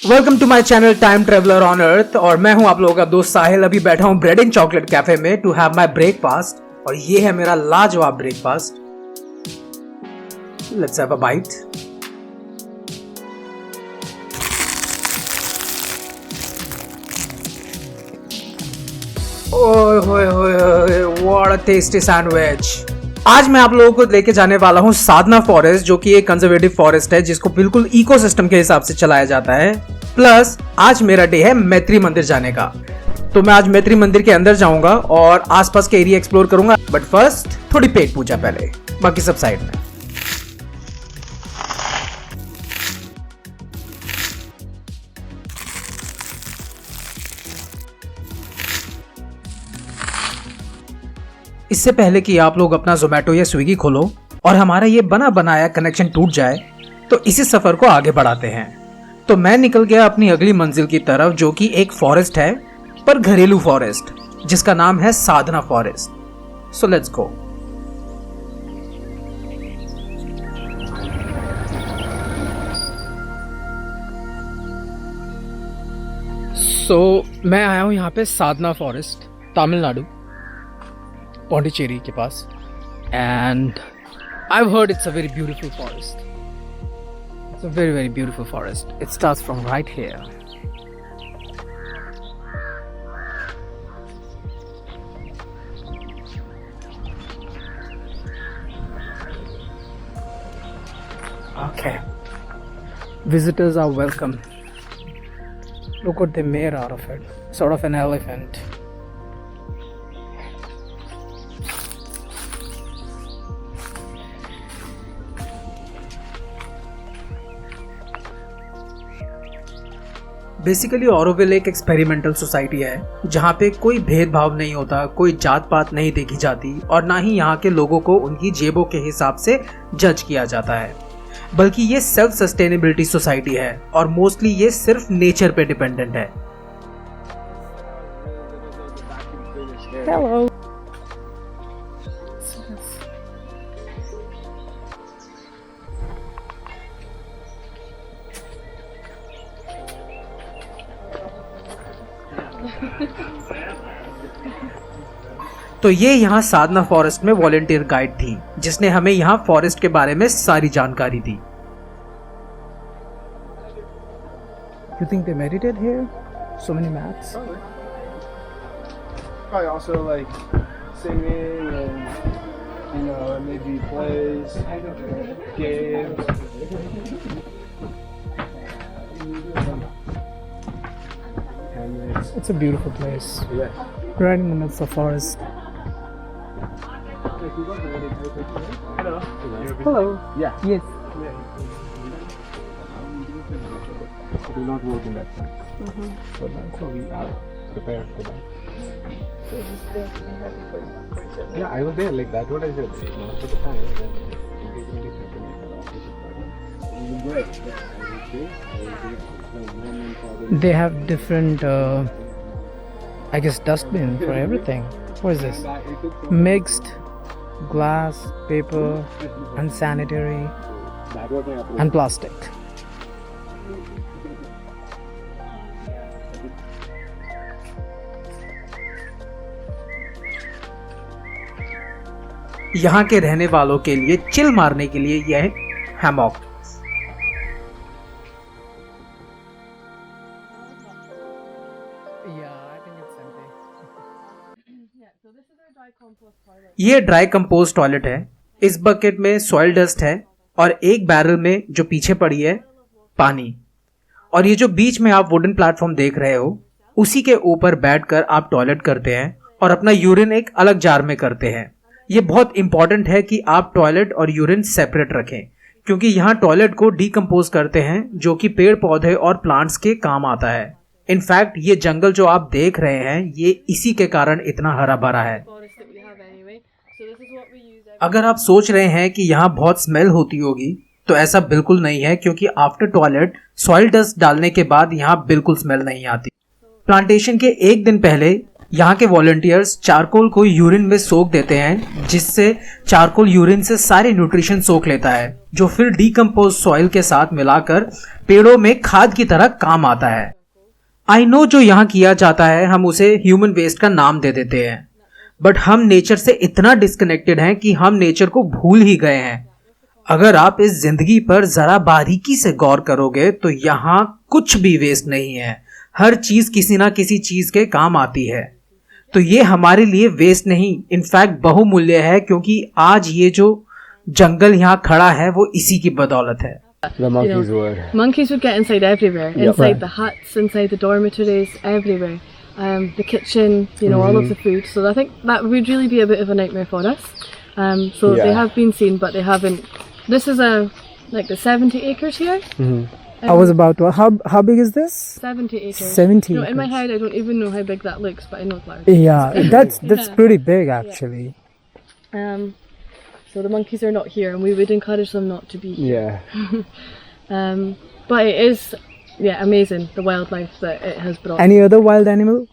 Welcome to my channel time traveller on earth. और मैं हूं आप लोगों का दोस्त साहिल। अभी बैठा हूं ब्रेड एंड चॉकलेट कैफे में टू हैव माय ब्रेकफास्ट और ये है मेरा लाजवाब breakfast. Let's have a bite. ओए होए होए, व्हाट अ टेस्टी सैंडविच। आज मैं आप लोगों को लेके जाने वाला हूं साधना फॉरेस्ट, जो कि एक कंजर्वेटिव फॉरेस्ट है जिसको बिल्कुल इकोसिस्टम के हिसाब से चलाया जाता है। प्लस आज मेरा डे है मैत्री मंदिर जाने का, तो मैं आज मैत्री मंदिर के अंदर जाऊंगा और आसपास के एरिया एक्सप्लोर करूंगा। बट फर्स्ट थोड़ी पेट पूजा पहले, बाकी सब साइड में। इससे पहले कि आप लोग अपना जोमेटो या स्विगी खोलो और हमारा ये बना बनाया कनेक्शन टूट जाए, तो इसी सफर को आगे बढ़ाते हैं। तो मैं निकल गया अपनी अगली मंजिल की तरफ, जो कि एक फॉरेस्ट है, पर घरेलू फॉरेस्ट, जिसका नाम है साधना फॉरेस्ट। So let's go. मैं आया हूं यहाँ पे साधना फॉरेस्ट, तमिलनाडु, पौंडीचेरी के पास। And I have heard it's a very beautiful forest. It's a very very beautiful forest. It starts from right here. Okay. Visitors are welcome. Look what they made out of it. Sort of an elephant. Basically Auroville एक experimental society है जहाँ पे कोई भेदभाव नहीं होता, कोई जात पात नहीं देखी जाती और ना ही यहाँ के लोगों को उनकी जेबों के हिसाब से जज किया जाता है। बल्कि ये सेल्फ सस्टेनेबिलिटी सोसाइटी है और मोस्टली ये सिर्फ नेचर पे डिपेंडेंट है। Hello. तो ये यहाँ साधना फॉरेस्ट में वॉलंटियर गाइड थी, जिसने हमें यहाँ फॉरेस्ट के बारे में सारी जानकारी दी। You think they meditate here? So many mats. Probably also like singing and maybe plays, games. It's a beautiful place. Yeah. Right in the midst of forest. Hello. Hello. Yeah. Yes. Do not work in that sense. So we are prepared for that. Yeah, I was there. Like that's what I said. Most of the time, They have different, I guess, dustbin for everything. What is this? Mixed glass, paper, unsanitary, and plastic. यहाँ के रहने वालों के लिए chill मारने के लिए यह हैमॉक। ये ड्राई कंपोस्ट टॉयलेट है। इस बकेट में सॉइल डस्ट है और एक बैरल में जो पीछे पड़ी है पानी। और ये जो बीच में आप वुडन प्लेटफॉर्म देख रहे हो, उसी के ऊपर बैठकर आप टॉयलेट करते हैं और अपना यूरिन एक अलग जार में करते हैं। ये बहुत इंपॉर्टेंट है कि आप टॉयलेट और यूरिन सेपरेट रखें, क्योंकि यहाँ टॉयलेट को डिकम्पोज करते हैं, जो कि पेड़ पौधे और प्लांट्स के काम आता है। इनफैक्ट ये जंगल जो आप देख रहे हैं, ये इसी के कारण इतना हरा भरा है। अगर आप सोच रहे हैं कि यहाँ बहुत स्मेल होती होगी, तो ऐसा बिल्कुल नहीं है, क्योंकि आफ्टर टॉयलेट सॉइल डस्ट डालने के बाद यहाँ बिल्कुल स्मेल नहीं आती। प्लांटेशन के एक दिन पहले यहाँ के वॉलंटियर्स चारकोल को यूरिन में सोख देते हैं, जिससे चारकोल यूरिन से सारे न्यूट्रिशन सोख लेता है, जो फिर डीकम्पोज सॉइल के साथ मिलाकर पेड़ों में खाद की तरह काम आता है। आई नो जो यहाँ किया जाता है हम उसे ह्यूमन वेस्ट का नाम दे देते हैं, बट हम नेचर से इतना डिस्कनेक्टेड हैं कि हम नेचर को भूल ही गए हैं। अगर आप इस जिंदगी पर जरा बारीकी से गौर करोगे तो यहाँ कुछ भी वेस्ट नहीं है। हर चीज किसी ना किसी चीज के काम आती है। तो ये हमारे लिए वेस्ट नहीं, इनफैक्ट बहुमूल्य है, क्योंकि आज ये जो जंगल यहाँ खड़ा है वो इसी की बदौलत है। The monkeys were. Monkeys would get inside everywhere, inside the huts, inside the dormitories, everywhere. The kitchen, all of the food. So I think that would really be a bit of a nightmare for us. So they have been seen, but they haven't. This is like the 70 acres here. I was about to. How big is this? 70 acres. 70 In my acres. head, I don't even know how big that looks, but I know it's large. Yeah, that's pretty big actually. So the monkeys are not here, and we would encourage them not to be here. Yeah. But it is, amazing the wildlife that it has brought. Any other wild animal?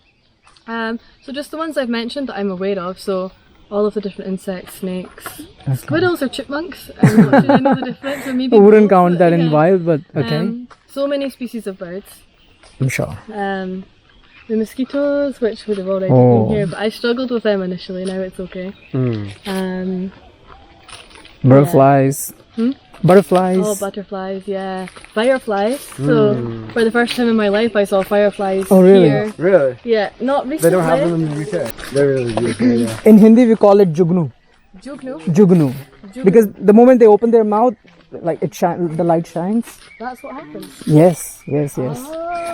So just the ones I've mentioned that I'm aware of. So all of the different insects, snakes, squirrels or chipmunks. I'm not sure I know the difference. Or maybe I wouldn't both, count but that in wild, but okay. So many species of birds. I'm sure. The mosquitoes, which would have already Oh. been here, but I struggled with them initially. Now it's okay. Butterflies. Butterflies. Oh, butterflies, yeah. Fireflies. So, for the first time in my life, I saw fireflies Oh, really? here. Really? Yeah, not recently. They don't have them in the UK. They're really beautiful. Yeah. In Hindi, we call it jugnu. Jugnu. Jugnu. Because the moment they open their mouth, like the light shines. That's what happens. Yes.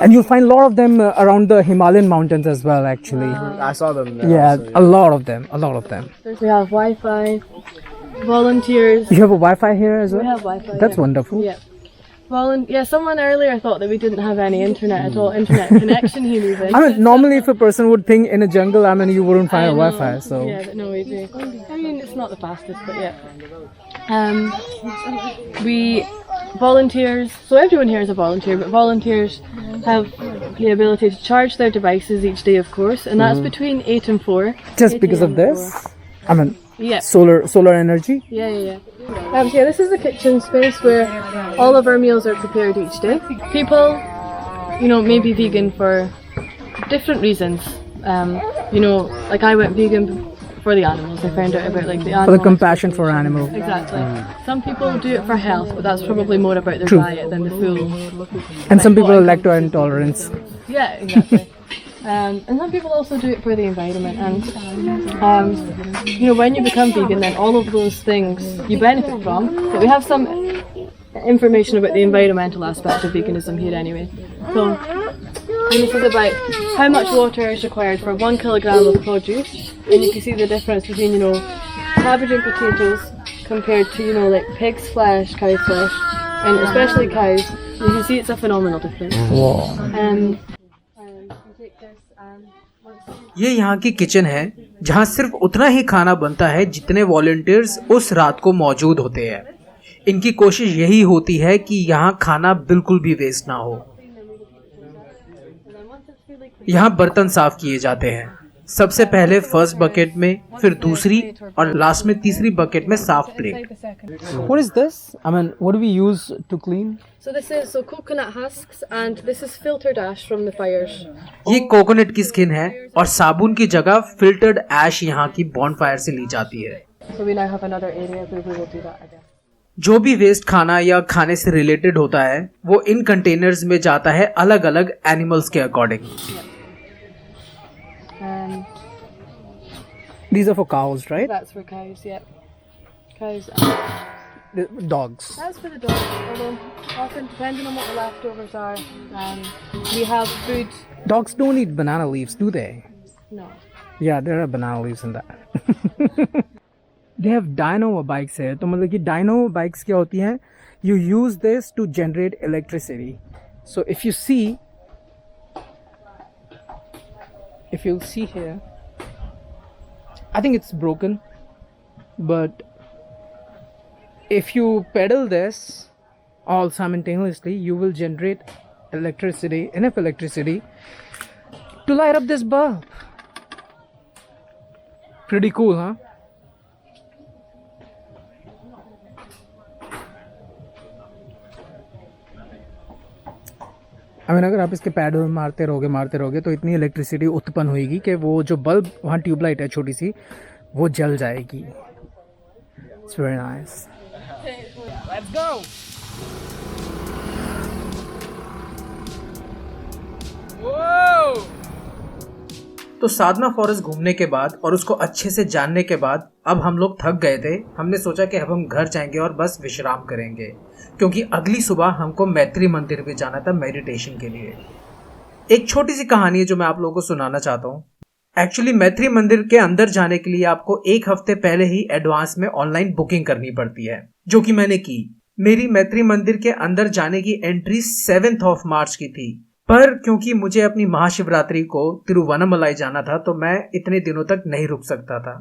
And you'll find a lot of them around the Himalayan mountains as well, actually. I saw them there. Yeah, also, a lot of them. We have Wi-Fi, volunteers. You have a Wi-Fi here as well? We have Wi-Fi. That's yeah. wonderful. Yeah. Someone earlier thought that we didn't have any internet at all. Internet connection here even. I mean, normally if a person would think in a jungle, I mean, you wouldn't find a Wi-Fi, so. Yeah, but no, we do. I mean, it's not the fastest, but yeah. We volunteers. So everyone here is a volunteer, but volunteers have the ability to charge their devices each day, of course, and that's between 8 and 4. Just 8 because a.m. of and this? 4. I mean, Yeah. solar energy? Yeah. So this is the kitchen space where all of our meals are prepared each day. People, may be vegan for different reasons. Like I went vegan for the animals. I found out about like the animals. For the compassion for animals. Exactly. Some people do it for health, but that's probably more about their True. diet than the full. And some people are what lactose intolerance. Yeah, exactly. And some people also do it for the environment. And when you become vegan, then all of those things you benefit from. But we have some information about the environmental aspect of veganism here anyway. So this is about how much water is required for 1 kilogram of produce, and you can see the difference between cabbage and potatoes compared to like pig's flesh, cow's flesh, and especially cows. You can see it's a phenomenal difference. Wow. ये यहाँ की kitchen है जहाँ सिर्फ उतना ही खाना बनता है जितने वॉलंटियर्स उस रात को मौजूद होते हैं। इनकी कोशिश यही होती है कि यहाँ खाना बिल्कुल भी वेस्ट ना हो। यहाँ बर्तन साफ किए जाते हैं, सबसे पहले फर्स्ट बकेट में, फिर दूसरी और लास्ट में तीसरी बकेट में साफ plate. What is this? I mean, what do we use to clean? So this is coconut husks, and this is filtered ash from the fires. ये कोकोनट की स्किन है और साबुन की जगह फिल्टर्ड ऐश यहाँ की बॉनफायर से ली जाती है। So we now have another area where we will do that again. जो भी वेस्ट खाना या खाने से रिलेटेड होता है वो इन कंटेनर्स में जाता है अलग अलग एनिमल्स के according. These are for cows, right? That's for cows, yeah. Cows. The dogs. That's for the dogs, although often depending on what the leftovers are, we have food. Dogs don't eat banana leaves, do they? No. Yeah, there are banana leaves in that. They have dynamo bikes here. तो मतलब कि dynamo bikes क्या होती हैं? You use this to generate electricity. So if you'll see here, I think it's broken, but if you pedal this all simultaneously, you will generate enough electricity to light up this bulb. Pretty cool, huh? I mean, अगर आप इसके pedal मारते रहोगे तो इतनी electricity उत्पन्न होगी कि वो जो बल्ब वहाँ ट्यूबलाइट है छोटी सी वो जल जाएगी. It's very nice. Let's go. Whoa! तो साधना फॉरेस्ट घूमने के बाद और उसको अच्छे से जानने के बाद अब हम लोग थक गए थे. हमने सोचा कि अब हम घर जाएंगे और बस विश्राम करेंगे, क्योंकि अगली सुबह हमको मैत्री मंदिर भी जाना था मेडिटेशन के लिए. एक छोटी सी कहानी है जो मैं आप लोगों को सुनाना चाहता हूँ. एक्चुअली मैत्री मंदिर के अंदर जाने के लिए आपको एक हफ्ते पहले ही एडवांस में ऑनलाइन बुकिंग करनी पड़ती है, जो कि मैंने की. मेरी मैत्री मंदिर के अंदर जाने की एंट्री 7 मार्च की थी, पर क्योंकि मुझे अपनी महाशिवरात्रि को तिरुवन्नामलाई जाना था तो मैं इतने दिनों तक नहीं रुक सकता था.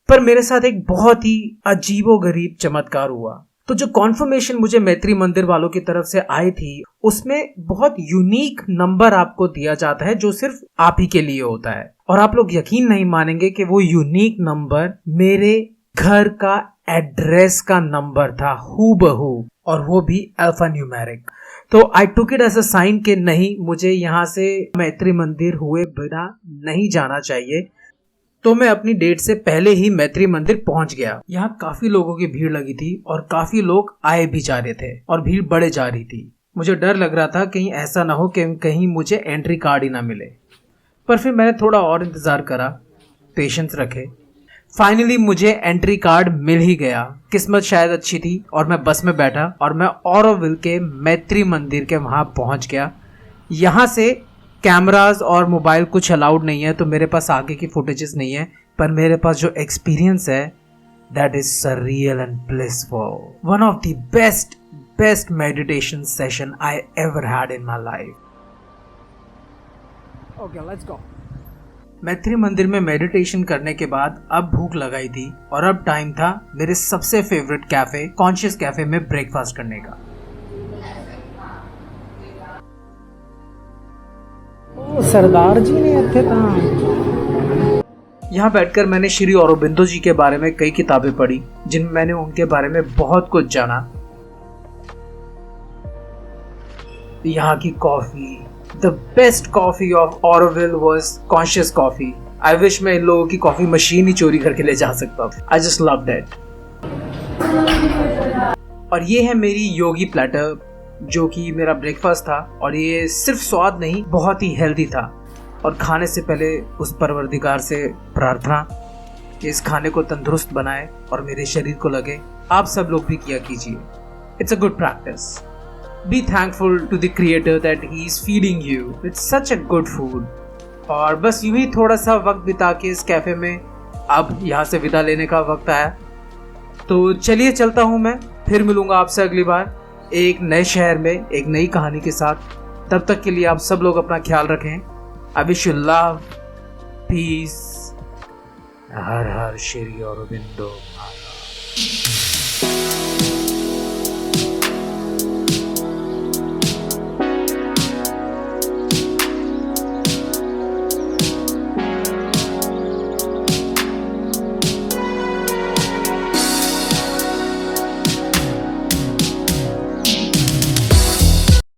पर मेरे साथ एक बहुत ही अजीबोगरीब चमत्कार हुआ. तो जो कॉन्फर्मेशन मुझे मैत्री मंदिर वालों की तरफ से आई थी उसमें बहुत यूनिक नंबर आपको दिया जाता है जो सिर्फ आप ही के लिए होता है. और आप लोग यकीन नहीं मानेंगे कि वो यूनिक नंबर मेरे घर का एड्रेस का नंबर था, हूबहू, और वो भी अल्फा न्यूमेरिक. तो I took it as a sign कि नहीं, मुझे यहाँ से मैत्री मंदिर हुए बिना नहीं जाना चाहिए. तो मैं अपनी डेट से पहले ही मैत्री मंदिर पहुंच गया. यहाँ काफी लोगों की भीड़ लगी थी और काफी लोग आए भी जा रहे थे और भीड़ बढ़े जा रही थी. मुझे डर लग रहा था कहीं ऐसा ना हो कि कहीं मुझे एंट्री कार्ड ही ना मिले. पर फिर मैंने थोड़ा और इंतजार करा, पेशेंस रखे. फाइनली मुझे एंट्री कार्ड मिल ही गया. किस्मत शायद अच्छी थी और मैं बस में बैठा और मैं ऑरोविल के मैत्री मंदिर के वहां पहुंच गया. यहाँ से कैमरास और मोबाइल कुछ अलाउड नहीं है, तो मेरे पास आगे की फुटेजेस नहीं है, पर मेरे पास जो एक्सपीरियंस है that is surreal and blissful. One of the best meditation session I ever had in my life. Okay, let's go. मैत्री मंदिर में मेडिटेशन करने के बाद अब भूख लगाई थी और अब टाइम था मेरे सबसे फेवरेट कैफे कॉन्शियस कैफे में ब्रेकफास्ट करने का. सरदार जी ने इत्थे था. यहाँ बैठकर मैंने श्री औरोबिंदो जी के बारे में कई किताबें पढ़ी जिनमें मैंने उनके बारे में बहुत कुछ जाना. यहाँ की coffee, the best coffee of Auroville was conscious coffee. I wish मैं इन लोगों की कॉफी मशीन ही चोरी करके ले जा सकता. I just love that. और ये है मेरी योगी प्लेटर जो कि मेरा ब्रेकफास्ट था, और ये सिर्फ स्वाद नहीं बहुत ही हेल्दी था. और खाने से पहले उस परवरदिगार से प्रार्थना कि इस खाने को तंदुरुस्त बनाए और मेरे शरीर को लगे. आप सब लोग भी किया कीजिए. It's a good practice. Be thankful to the creator that he is feeding you with such a good food. और बस यूं ही थोड़ा सा वक्त बिता के इस कैफे में अब यहाँ से विदा लेने का वक्त आया. तो चलिए चलता हूँ मैं. फिर मिलूंगा आपसे अगली बार एक नए शहर में एक नई कहानी के साथ. तब तक के लिए आप सब लोग अपना ख्याल रखें. I wish you love, peace. हर हर श्री औरोबिंदो.